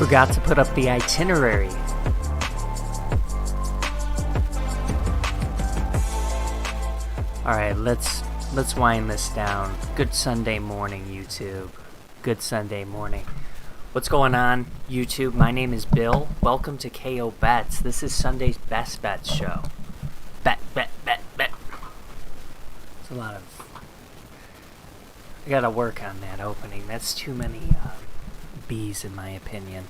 Forgot to put up the itinerary. Alright, let's wind this down. Good Sunday morning, YouTube. Good Sunday morning. What's going on, YouTube? My name is Bill. Welcome to KO Bets. This is Sunday's Best Bets show. Bet. It's a lot of... I gotta work on that opening. That's too many B's in my opinion.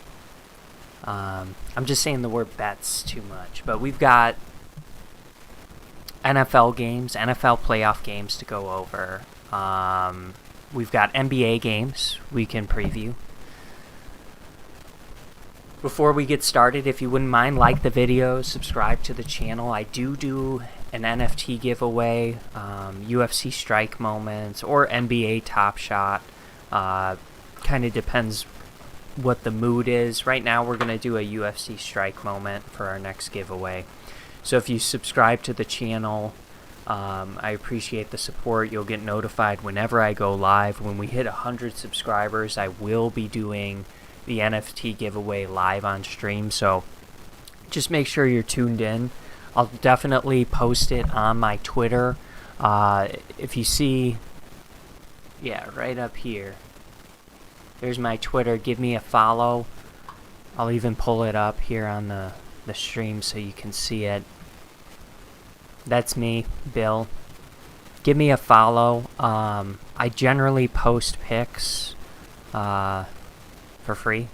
I'm just saying the word bets too much. But we've got NFL games, NFL playoff games to go over. We've got NBA games we can preview. Before we get started, if you wouldn't mind, like the video, subscribe to the channel. I do an NFT giveaway, UFC strike moments, or NBA Top Shot. Kind of depends what the mood is. Right now we're going to do a UFC strike moment for our next giveaway. So if you subscribe to the channel, I appreciate the support. You'll get notified whenever I go live. When we hit 100 subscribers, I will be doing the NFT giveaway live on stream. So just make sure you're tuned in. I'll definitely post it on my Twitter. If you see, right up here, there's my Twitter. Give me a follow. I'll even pull it up here on the stream so you can see it. That's me, Bill. Give me a follow. I generally post pics for free.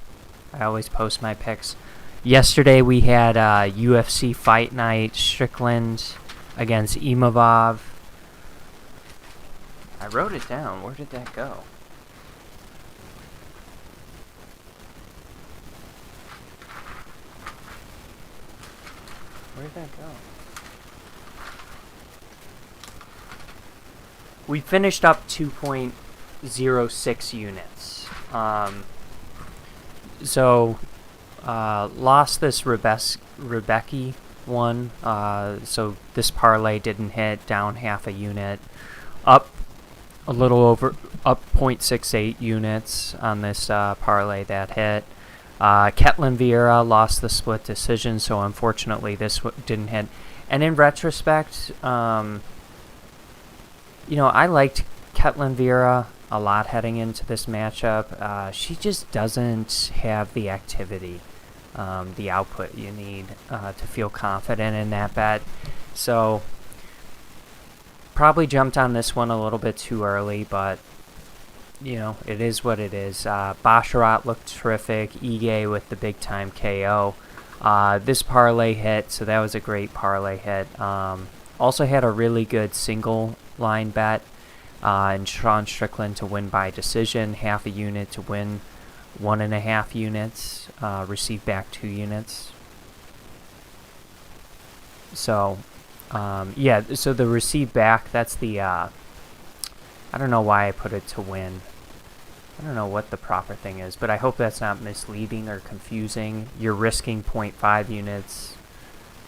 I always post my pics. Yesterday we had UFC Fight Night, Strickland against Imavov. I wrote it down. Where did that go? Where did that go? We finished up 2.06 units. Lost this Rebecca one. So this parlay didn't hit, down half a unit. Up a little over, up 0.68 units on this parlay that hit. Ketlin Vieira lost the split decision, so unfortunately this didn't hit. And in retrospect, I liked Ketlin Vieira a lot heading into this matchup. She just doesn't have the activity, the output you need to feel confident in that bet. So probably jumped on this one a little bit too early, but it is what it is. Basharat looked terrific. Ige with the big time KO. This parlay hit, so that was a great parlay hit. Also had a really good single line bet. And Sean Strickland to win by decision, half a unit to win 1.5 units, receive back 2 units. So, so the receive back, that's the, I don't know why I put it to win. I don't know what the proper thing is, but I hope that's not misleading or confusing. You're risking 0.5 units.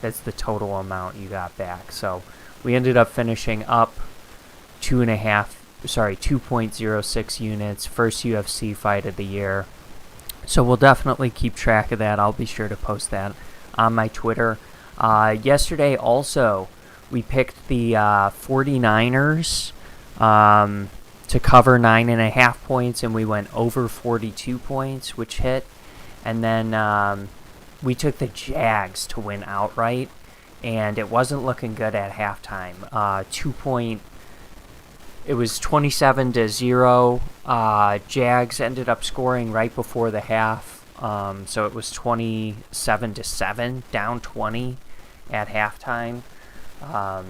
That's the total amount you got back. So we ended up finishing up 2.06 units, first UFC fight of the year. So we'll definitely keep track of that. I'll be sure to post that on my Twitter. Yesterday also, we picked the 49ers to cover 9.5 points, and we went over 42 points, which hit. And then we took the Jags to win outright, and it wasn't looking good at halftime. It was 27-0. Jags ended up scoring right before the half, so it was 27-7, down 20 at halftime. I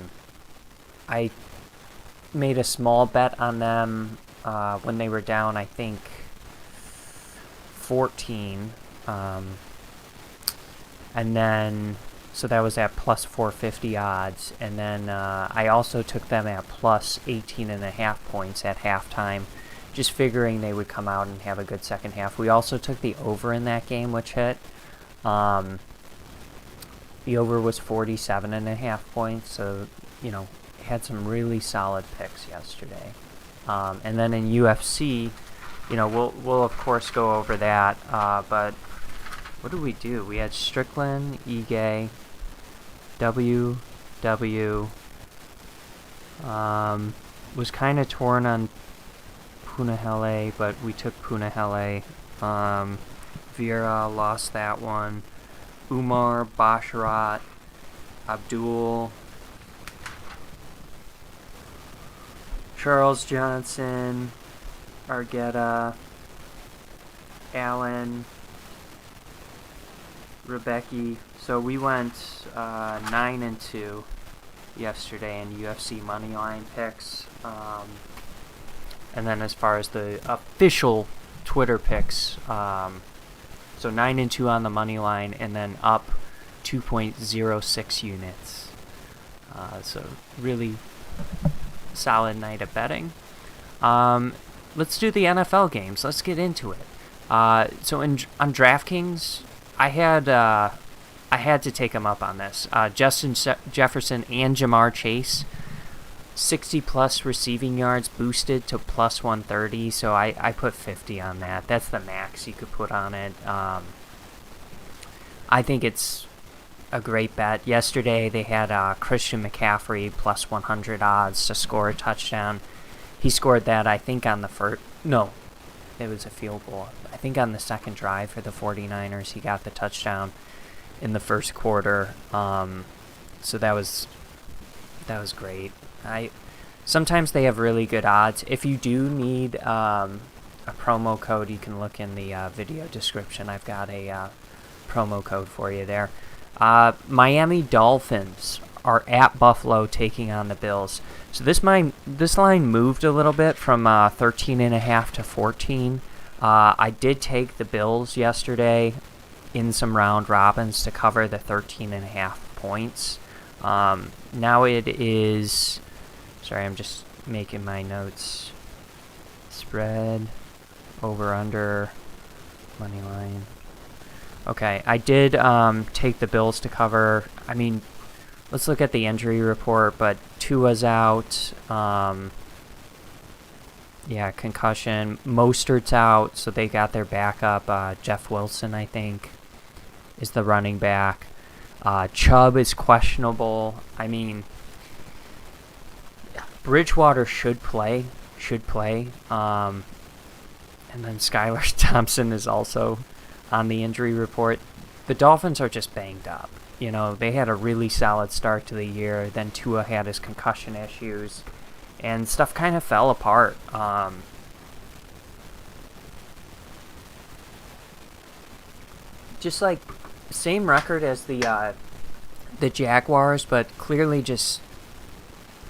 made a small bet on them when they were down, I think, 14, and then so that was at plus 450 odds, and then I also took them at plus 18.5 points at halftime, just figuring they would come out and have a good second half. We also took the over in that game, which hit. The over was 47.5 points, so had some really solid picks yesterday. And then in UFC, we'll of course go over that, but What did we do? We had Strickland, Ige, W. Was kind of torn on Punahele, but we took Punahele. Vieira lost that one. Umar, Basharat, Abdul, Charles Johnson, Argetta, Allen, Rebecca. So we went 9-2 yesterday in UFC Moneyline picks. And then as far as the official Twitter picks, so 9-2 on the money line, and then up 2.06 units. So really solid night of betting. Let's do the NFL games. Let's get into it. So on DraftKings, I had to take him up on this. Justin Jefferson and Jamar Chase, 60-plus receiving yards boosted to plus 130, so I put 50 on that. That's the max you could put on it. I think it's a great bet. Yesterday they had Christian McCaffrey plus 100 odds to score a touchdown. He scored that, I think, on the first... No, it was a field goal. I think on the second drive for the 49ers, he got the touchdown in the first quarter. So that was great. Sometimes they have really good odds. If you do need a promo code, you can look in the video description. I've got a promo code for you there. Miami Dolphins are at Buffalo taking on the Bills. So this line moved a little bit from 13.5 to 14. I did take the Bills yesterday in some round robins to cover the 13.5 points. Now it is... Sorry, I'm just making my notes. Spread, over, under, money line. Okay, I did take the Bills to cover. I mean, let's look at the injury report, but Tua's out. Yeah, concussion. Mostert's out, so they got their backup. Jeff Wilson, I think, is the running back. Chubb is questionable. I mean, Bridgewater should play. And then Skylar Thompson is also on the injury report. The Dolphins are just banged up. You know, they had a really solid start to the year. Then Tua had his concussion issues, and stuff kind of fell apart. Just like same record as the Jaguars, but clearly just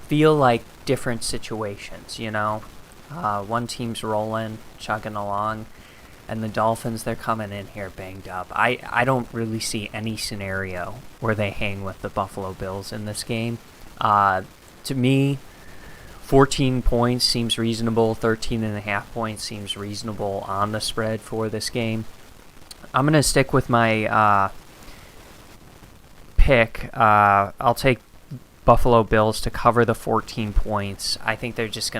feel like different situations. You know, one team's rolling, chugging along, and the Dolphins, they're coming in here banged up. I don't really see any scenario where they hang with the Buffalo Bills in this game. To me, 14 points seems reasonable. 13.5 points seems reasonable on the spread for this game. I'm going to stick with my pick. I'll take Buffalo Bills to cover the 14 points. I just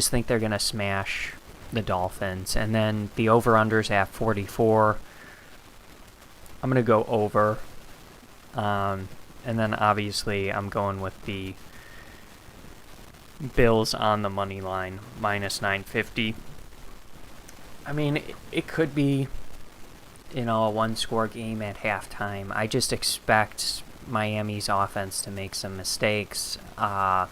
think they're going to smash the Dolphins. And then the over-under's at 44. I'm going to go over. And then obviously I'm going with the Bills on the money line, minus 950. I mean, it could be, a one-score game at halftime. I just expect Miami's offense to make some mistakes. I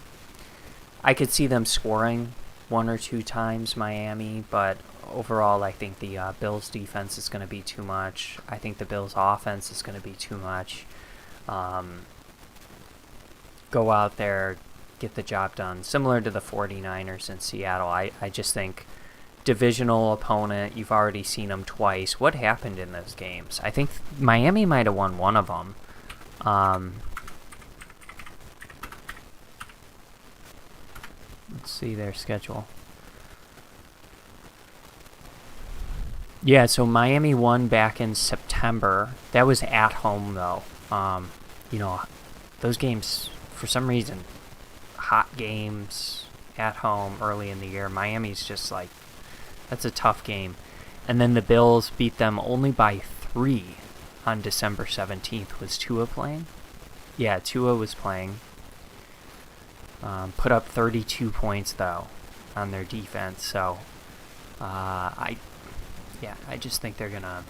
could see them scoring one or two times, Miami, but overall I think the Bills defense is going to be too much. I think the Bills offense is going to be too much. Go out there, get the job done. Similar to the 49ers in Seattle, I just think divisional opponent, you've already seen them twice. What happened in those games? I think Miami might have won one of them. Let's see their schedule. Yeah, so Miami won back in September. That was at home, though. Those games, for some reason, hot games at home early in the year. Miami's just like, that's a tough game. And then the Bills beat them only by 3 on December 17th. Was Tua playing? Yeah, Tua was playing. Put up 32 points, though, on their defense. So, I just think they're gonna...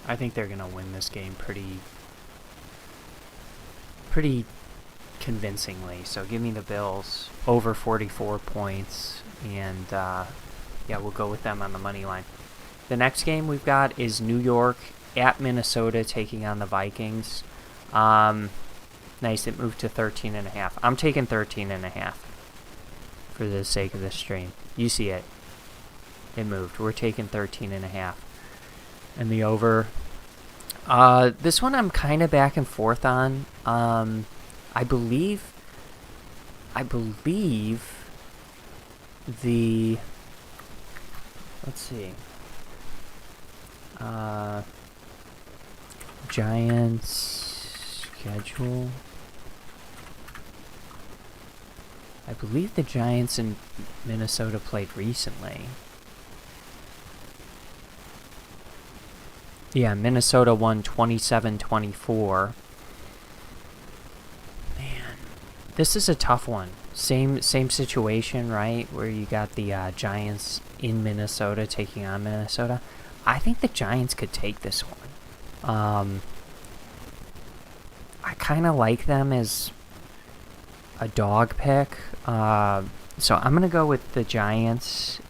I think they're gonna win this game pretty convincingly. So give me the Bills over 44 points, and we'll go with them on the money line. The next game we've got is New York at Minnesota taking on the Vikings. Nice, it moved to 13.5. I'm taking 13.5 for the sake of this stream. You see it. It moved. We're taking 13.5. And the over. This one I'm kind of back and forth on. I believe the... Let's see. Giants schedule. I believe the Giants and Minnesota played recently. Yeah, Minnesota won 27-24. Man, this is a tough one. Same situation, right? Where you got the Giants in Minnesota taking on Minnesota. I think the Giants could take this one. I kind of like them as a dog pick. So I'm going to go with the Giants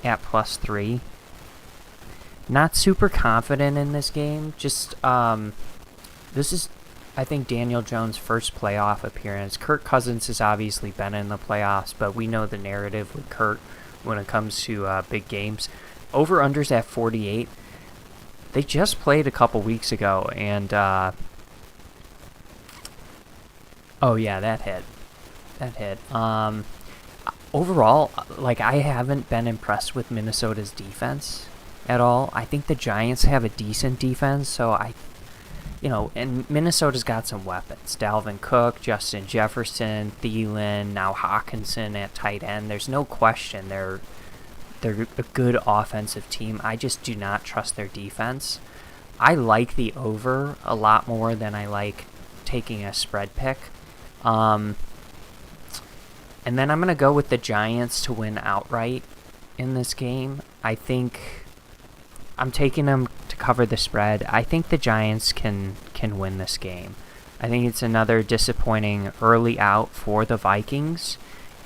at +3. Not super confident in this game. Just, this is, I think, Daniel Jones' first playoff appearance. Kirk Cousins has obviously been in the playoffs, but we know the narrative with Kirk when it comes to big games. Over-unders at 48. They just played a couple weeks ago, and, oh yeah, that hit. That hit. Overall, like, I haven't been impressed with Minnesota's defense at all. I think the Giants have a decent defense, so and Minnesota's got some weapons. Dalvin Cook, Justin Jefferson, Thielen, now Hawkinson at tight end. There's no question they're a good offensive team. I just do not trust their defense. I like the over a lot more than I like taking a spread pick. And then I'm going to go with the Giants to win outright in this game. I think I'm taking them to cover the spread. I think the Giants can win this game. I think it's another disappointing early out for the Vikings.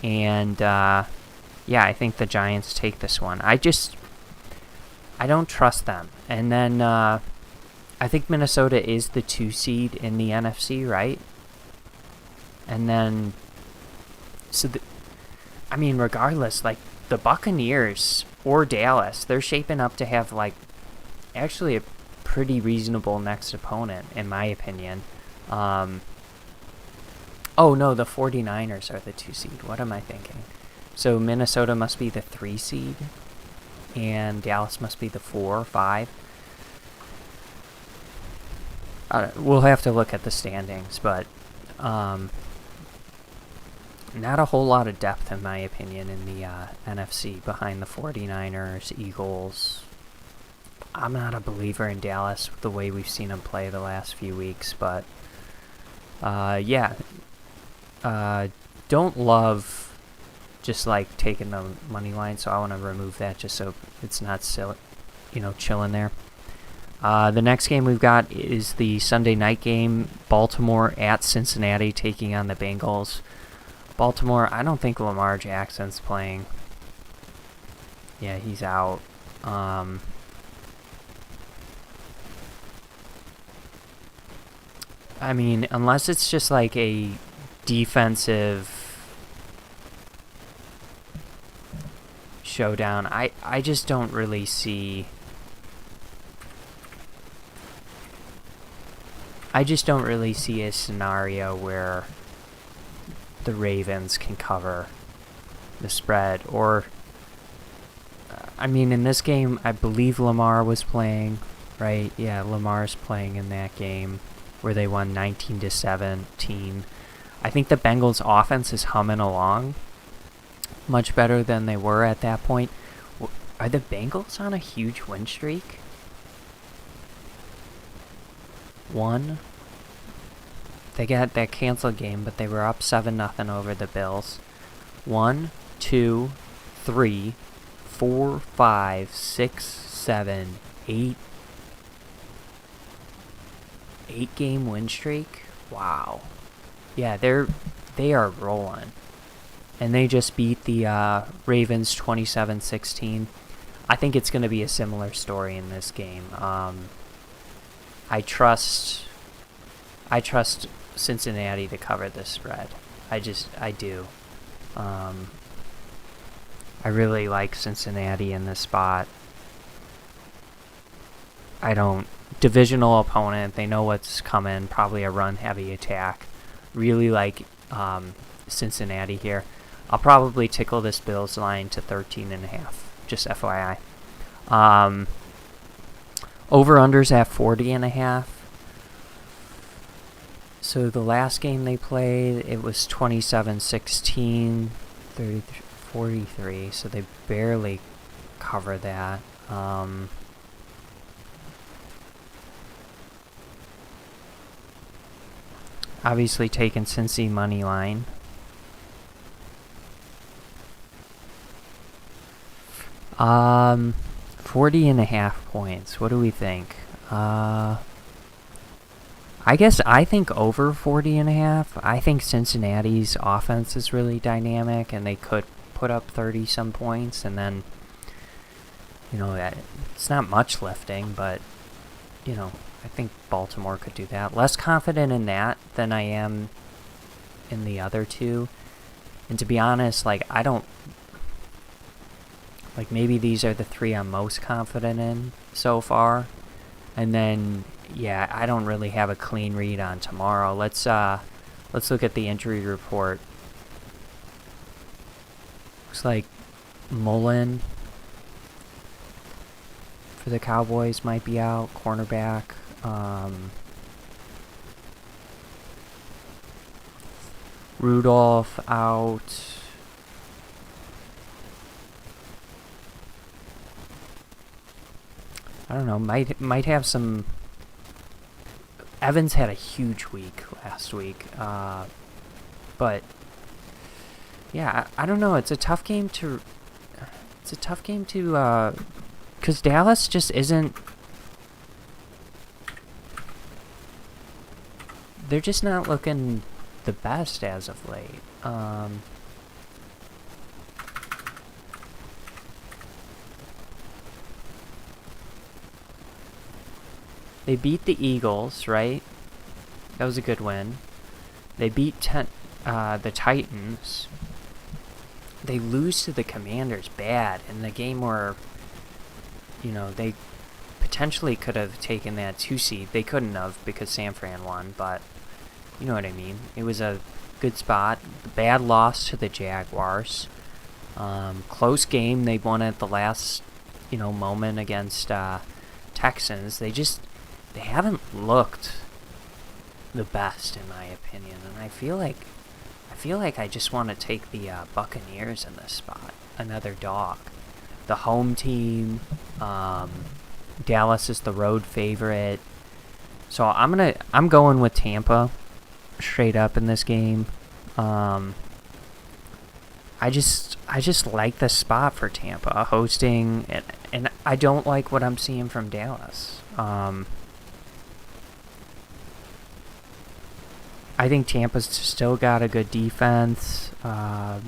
And, I think the Giants take this one. I don't trust them. And then I think Minnesota is the 2 seed in the NFC, right? And then, regardless, like, the Buccaneers or Dallas, they're shaping up to have, like, actually a pretty reasonable next opponent, in my opinion. Oh, no, the 49ers are the 2 seed. What am I thinking? So Minnesota must be the 3 seed, and Dallas must be the 4 or 5. We'll have to look at the standings, but not a whole lot of depth, in my opinion, in the NFC behind the 49ers, Eagles. I'm not a believer in Dallas the way we've seen them play the last few weeks, but don't love just like taking the money line, so I want to remove that just so it's not chilling there. The next game we've got is the Sunday night game, Baltimore at Cincinnati taking on the Bengals. Baltimore, I don't think Lamar Jackson's playing. Yeah, he's out. Unless it's just like a defensive showdown, I just don't really see... I just don't really see a scenario where the Ravens can cover the spread. Or, in this game, I believe Lamar was playing, right? Yeah, Lamar's playing in that game where they won 19-17. I think the Bengals' offense is humming along much better than they were at that point. Are the Bengals on a huge win streak? One. They got that canceled game, but they were up 7-0 over the Bills. 1, 2, 3, 4, 5, 6, 7, 8. 8-game win streak? Wow. Yeah, they are rolling. And they just beat the Ravens 27-16. I think it's going to be a similar story in this game. I trust Cincinnati to cover this spread. I do. I really like Cincinnati in this spot. Divisional opponent, they know what's coming, probably a run-heavy attack. Really like Cincinnati here. I'll probably tickle this Bills line to 13.5, just FYI. Over-unders at 40.5. So the last game they played, it was 27-16, 43, so they barely cover that. Obviously taking Cincy money line. Um, 40.5 points. What do we think? I think over 40.5. I think Cincinnati's offense is really dynamic, and they could put up 30-some points, and then, it's not much lifting, but, I think Baltimore could do that. Less confident in that than I am in the other two. And to be honest, maybe these are the three I'm most confident in so far. And then, yeah, I don't really have a clean read on tomorrow. Let's look at the injury report. Looks like Mullen for the Cowboys might be out, cornerback. Rudolph out. I don't know, might have some. Evans had a huge week last week, but yeah, I don't know. It's a tough game to, because Dallas just isn't. They're just not looking the best as of late. They beat the Eagles, right? That was a good win. They beat the Titans. They lose to the Commanders bad in the game where, they potentially could have taken that 2 seed. They couldn't have because San Fran won, but you know what I mean. It was a good spot. Bad loss to the Jaguars. Close game. They won at the last, moment against Texans. They haven't looked the best in my opinion, and I feel like I just want to take the Buccaneers in this spot. Another dog. The home team. Dallas is the road favorite. So I'm going with Tampa straight up in this game. I just like the spot for Tampa hosting, and I don't like what I'm seeing from Dallas. I think Tampa's still got a good defense. Yeah,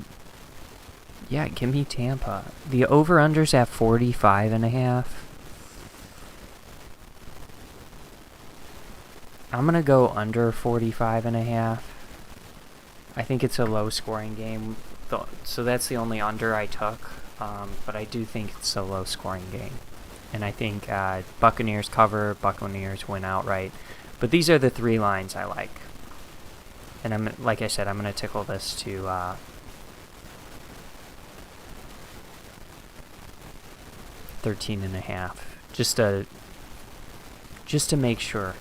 give me Tampa. The over-under's at 45.5. I'm going to go under 45.5. I think it's a low-scoring game, so that's the only under I took. But I do think it's a low-scoring game. And I think Buccaneers cover, Buccaneers win outright. But these are the three lines I like. And like I said, I'm going to tickle this to 13.5. Just to make sure,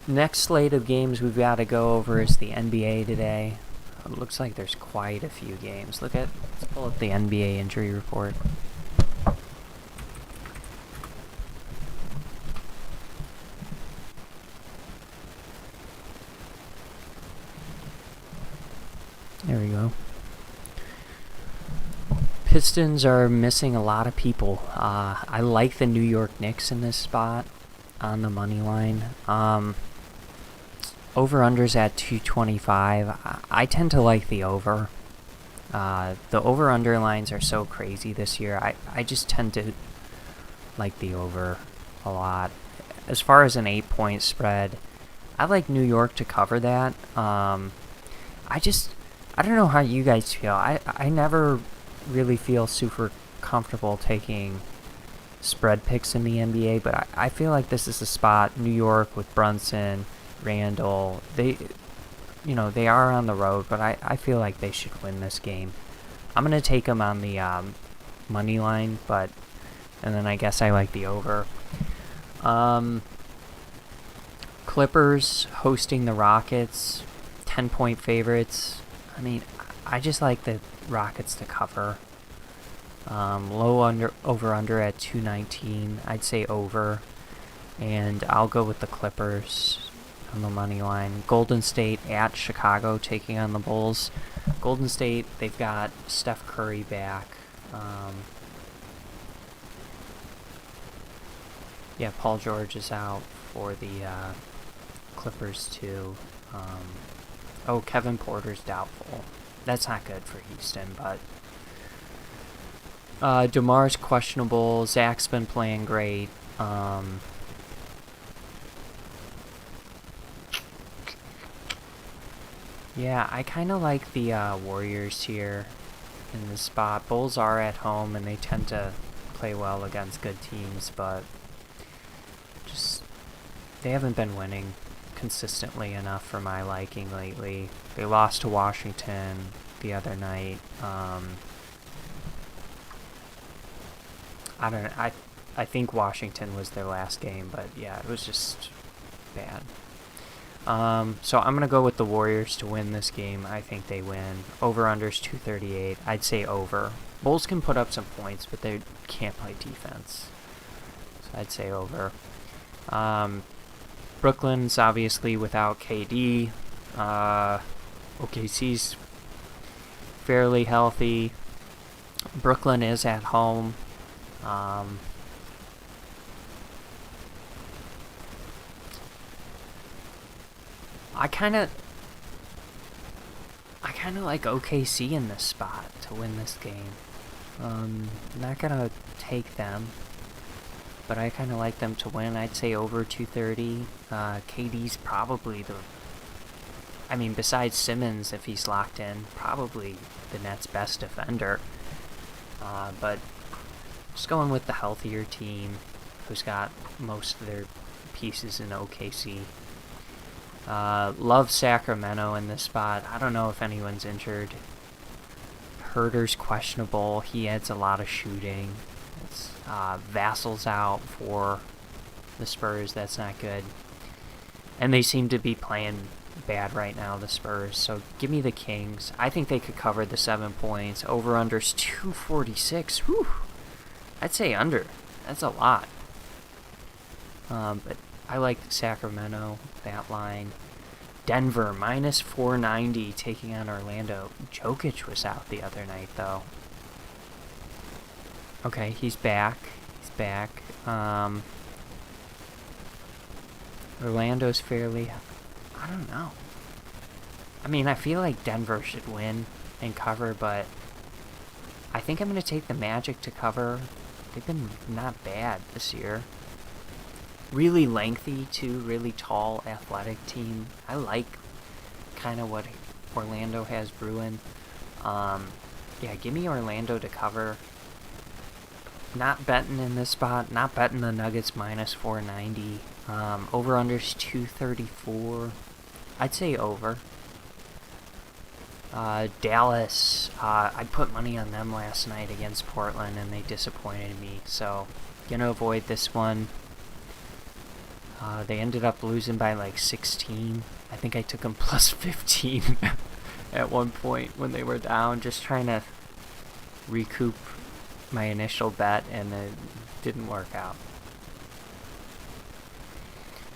Next slate of games we've got to go over is the NBA today. It looks like there's quite a few games. Let's pull up the NBA injury report. There we go. Pistons are missing a lot of people. I like the New York Knicks in this spot on the money line. Over-under's at 225. I tend to like the over. The over-under lines are so crazy this year. I just tend to like the over a lot. As far as an 8-point spread, I like New York to cover that. I don't know how you guys feel. I never really feel super comfortable taking spread picks in the NBA, but I feel like this is a spot. New York with Brunson, Randall, they are on the road, but I feel like they should win this game. I'm going to take them on the money line, and then I guess I like the over. Clippers hosting the Rockets, 10-point favorites. I mean, I just like the Rockets to cover. Over under at 219. I'd say over. And I'll go with the Clippers on the money line. Golden State at Chicago taking on the Bulls. Golden State, they've got Steph Curry back. Paul George is out for the Clippers too. Kevin Porter's doubtful. That's not good for Houston, but DeMar's questionable. Zach's been playing great. I kind of like the Warriors here in this spot. Bulls are at home, and they tend to play well against good teams, but just they haven't been winning consistently enough for my liking lately. They lost to Washington the other night. I don't know. I think Washington was their last game, but yeah, it was just bad. So I'm going to go with the Warriors to win this game. I think they win. Over-under's 238. I'd say over. Bulls can put up some points, but they can't play defense. So I'd say over. Brooklyn's obviously without KD. OKC's fairly healthy. Brooklyn is at home. I kind of like OKC in this spot to win this game. Not gonna take them, but I kind of like them to win. I'd say over 230. KD's probably besides Simmons, if he's locked in, probably the Nets' best defender. But just going with the healthier team, who's got most of their pieces in OKC. Love Sacramento in this spot. I don't know if anyone's injured. Herter's questionable. He adds a lot of shooting. Vassal's out for the Spurs. That's not good. And they seem to be playing bad right now, the Spurs. So give me the Kings. I think they could cover the 7 points. Over-under's 246. Whew. I'd say under. That's a lot. But I like Sacramento, that line. Denver, minus 490, taking on Orlando. Jokic was out the other night, though. Okay, he's back. Orlando's fairly... I don't know. I feel like Denver should win and cover, but I think I'm going to take the Magic to cover. They've been not bad this year. Really lengthy, too. Really tall, athletic team. I like kind of what Orlando has brewing. Give me Orlando to cover. Not betting in this spot. Not betting the Nuggets minus 490. Over-under's 234. I'd say over. Dallas. I put money on them last night against Portland, and they disappointed me. So, gonna avoid this one. They ended up losing by like 16. I think I took them plus 15. at one point when they were down, just trying to recoup my initial bet, and it didn't work out.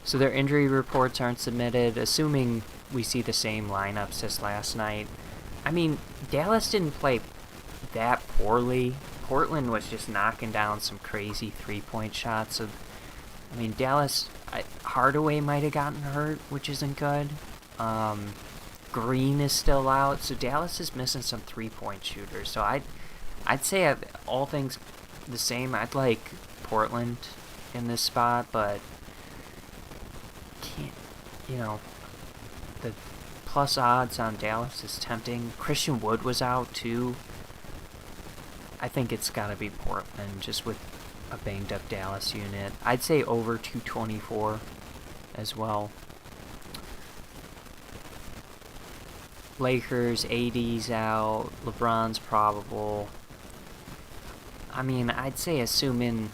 So their injury reports aren't submitted, assuming we see the same lineups as last night. I mean, Dallas didn't play that poorly. Portland was just knocking down some crazy three-point shots. So, I mean, Dallas, Hardaway might have gotten hurt, which isn't good. Green is still out, so Dallas is missing some three-point shooters. So I'd say all things the same, I'd like Portland in this spot, but can't, you know, the plus odds on Dallas is tempting. Christian Wood was out too. I think it's got to be Portland, just with a banged-up Dallas unit. I'd say over 224 as well. Lakers, AD's out. LeBron's probable. I mean, I'd say assuming,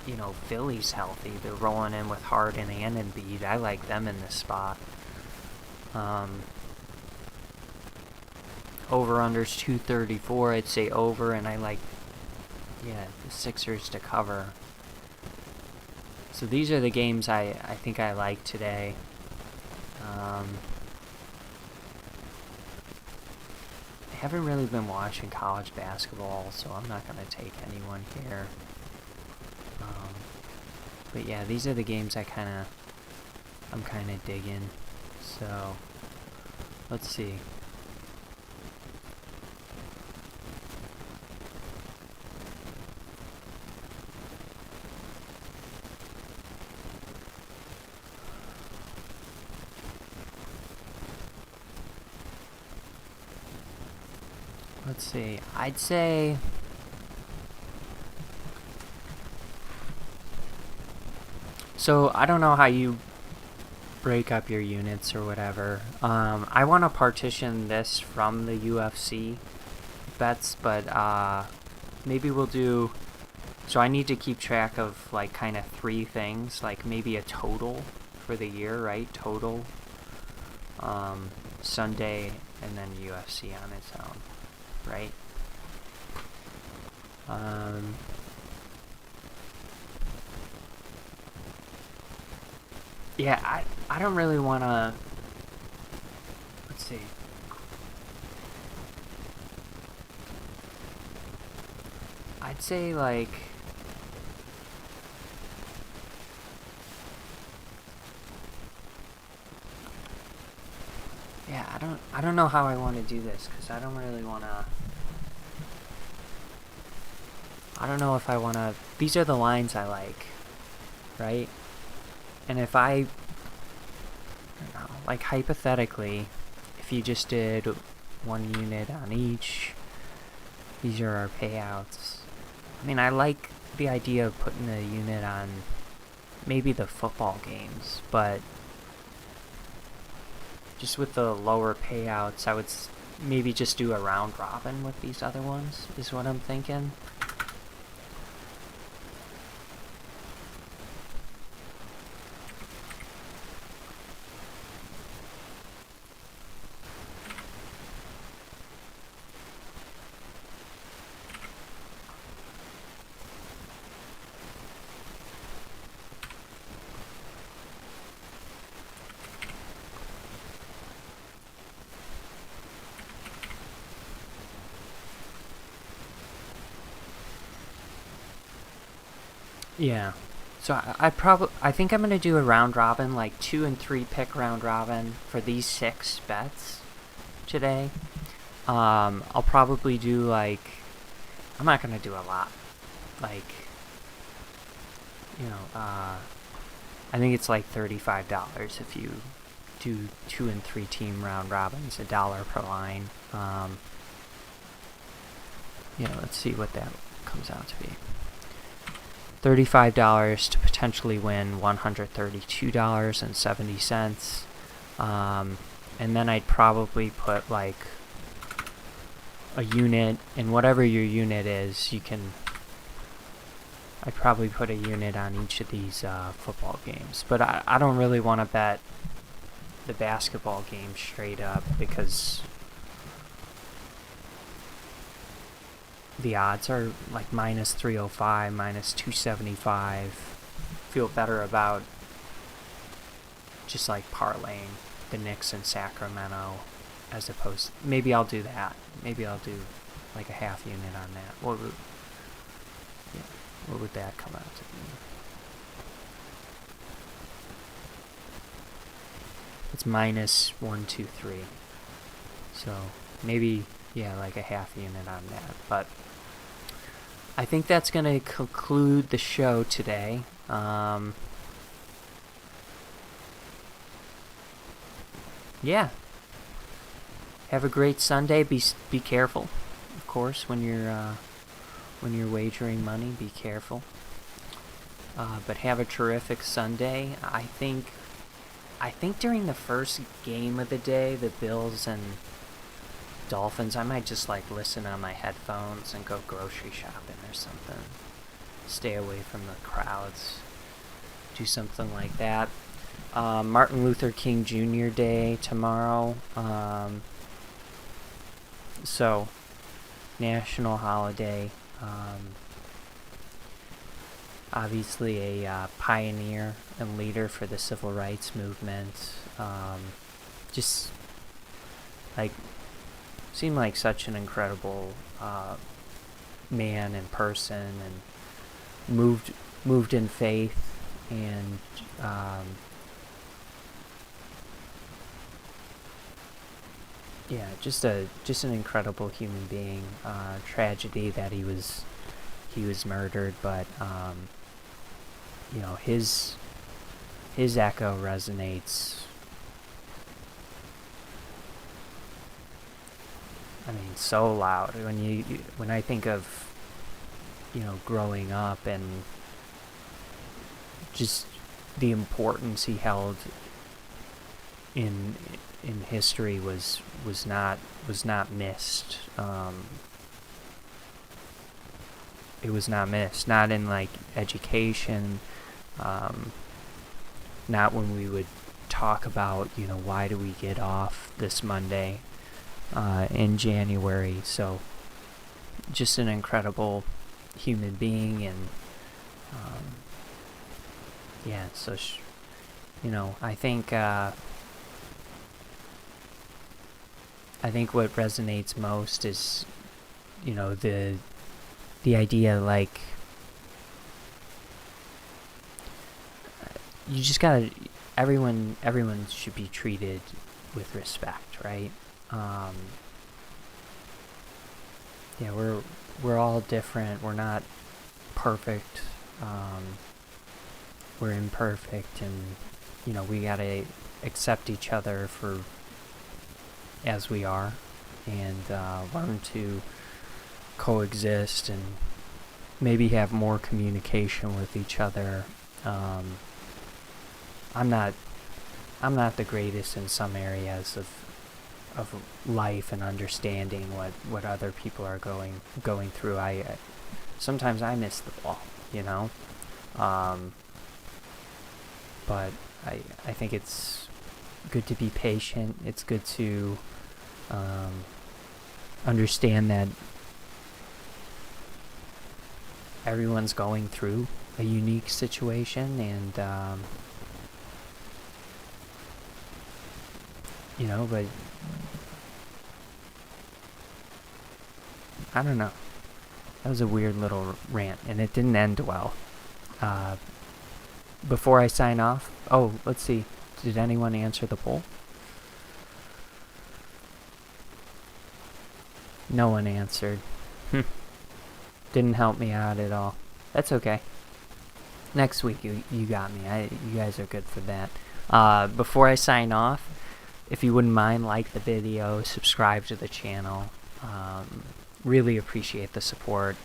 you know, Philly's healthy. They're rolling in with Harden and Embiid. I like them in this spot. Over-under's 234, I'd say over, and I like, the Sixers to cover. So these are the games I think I like today. I haven't really been watching college basketball, so I'm not going to take anyone here. But yeah, these are the games I'm kind of digging. So let's see. Let's see. I'd say so. I don't know how you break up your units or whatever. I want to partition this from the UFC bets, but maybe we'll do. So I need to keep track of like kind of three things, like maybe a total for the year, right? Total, Sunday, and then UFC on its own. Right? Yeah, I don't really want to. Let's see. I'd say like. Yeah, I don't know how I want to do this, because I don't really want to. I don't know if I want to. These are the lines I like, right? And if I don't know, like hypothetically, if you just did one unit on each, these are our payouts. I mean, I like the idea of putting a unit on maybe the football games, but just with the lower payouts, I would maybe just do a round robin with these other ones, is what I'm thinking. Yeah. So I think I'm gonna do a round robin, like 2 and 3 pick round robin for these 6 bets today. I'll probably do like, I'm not gonna do a lot. Like, I think it's like $35 if you do 2 and 3 team round robins, $1 per line. Let's see what that comes out to be. $35 to potentially win $132.70. And then I'd probably put like a unit, and whatever your unit is, I'd probably put a unit on each of these football games. But I don't really want to bet the basketball game straight up, because the odds are like minus 305, minus 275. Feel better about just like parlaying the Knicks in Sacramento, as opposed, maybe I'll do that. Maybe I'll do like a half unit on that. What would that come out to be? It's minus 123. So maybe, yeah, like a half unit on that. But I think that's going to conclude the show today. Yeah. Have a great Sunday. Be careful, of course, when you're wagering money. Be careful. But have a terrific Sunday. I think during the first game of the day, the Bills and Dolphins, I might just like listen on my headphones and go grocery shopping or something. Stay away from the crowds. Do something like that. Martin Luther King Jr. Day tomorrow. So, national holiday. Obviously a pioneer and leader for the civil rights movement. Just like seemed like such an incredible man and person, and moved in faith, and yeah, just an incredible human being. Tragedy that he was murdered, but you know, his echo resonates. I mean, so loud when I think of, you know, growing up and just the importance he held in history was not missed. It was not missed, not in like education, not when we would talk about, you know, why do we get off this Monday in January. So just an incredible human being, and yeah, so you know, I think what resonates most is, you know, the idea, like, you just gotta, everyone should be treated with respect, right? Yeah, we're all different. We're not perfect. We're imperfect, and, you know, we gotta accept each other for as we are, and learn to coexist and maybe have more communication with each other. I'm not the greatest in some areas of life and understanding what other people are going through. Sometimes I miss the ball, you know. But I think it's good to be patient. It's good to understand that everyone's going through a unique situation, and you know, but I don't know. That was a weird little rant, and it didn't end well. Before I sign off, let's see. Did anyone answer the poll? No one answered. Didn't help me out at all. That's okay. Next week, you got me. You guys are good for that. Before I sign off, if you wouldn't mind, like the video, subscribe to the channel. Really appreciate the support.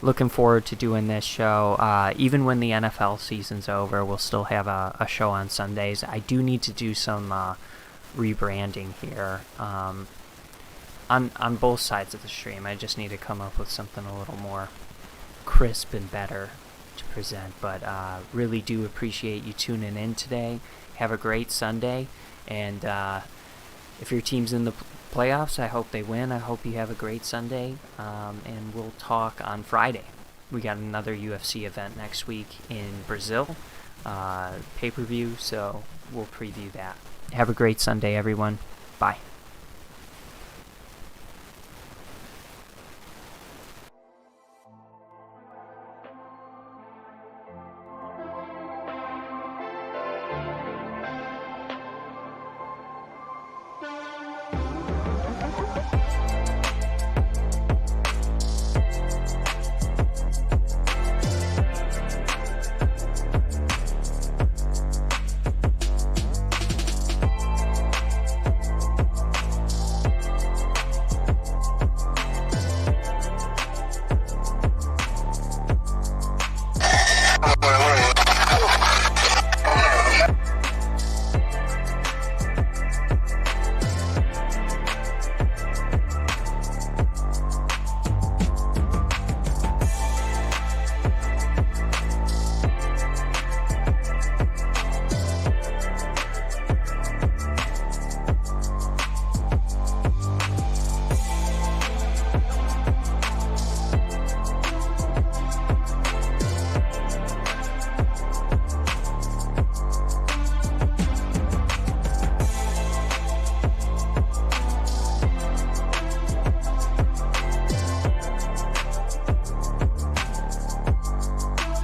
Looking forward to doing this show. Even when the NFL season's over, we'll still have a show on Sundays. I do need to do some rebranding here on both sides of the stream. I just need to come up with something a little more crisp and better to present. But really do appreciate you tuning in today. Have a great Sunday, And if your team's in the playoffs, I hope they win. I hope you have a great Sunday, and we'll talk on Friday. We got another UFC event next week in Brazil, pay-per-view, so we'll preview that. Have a great Sunday, everyone. Bye.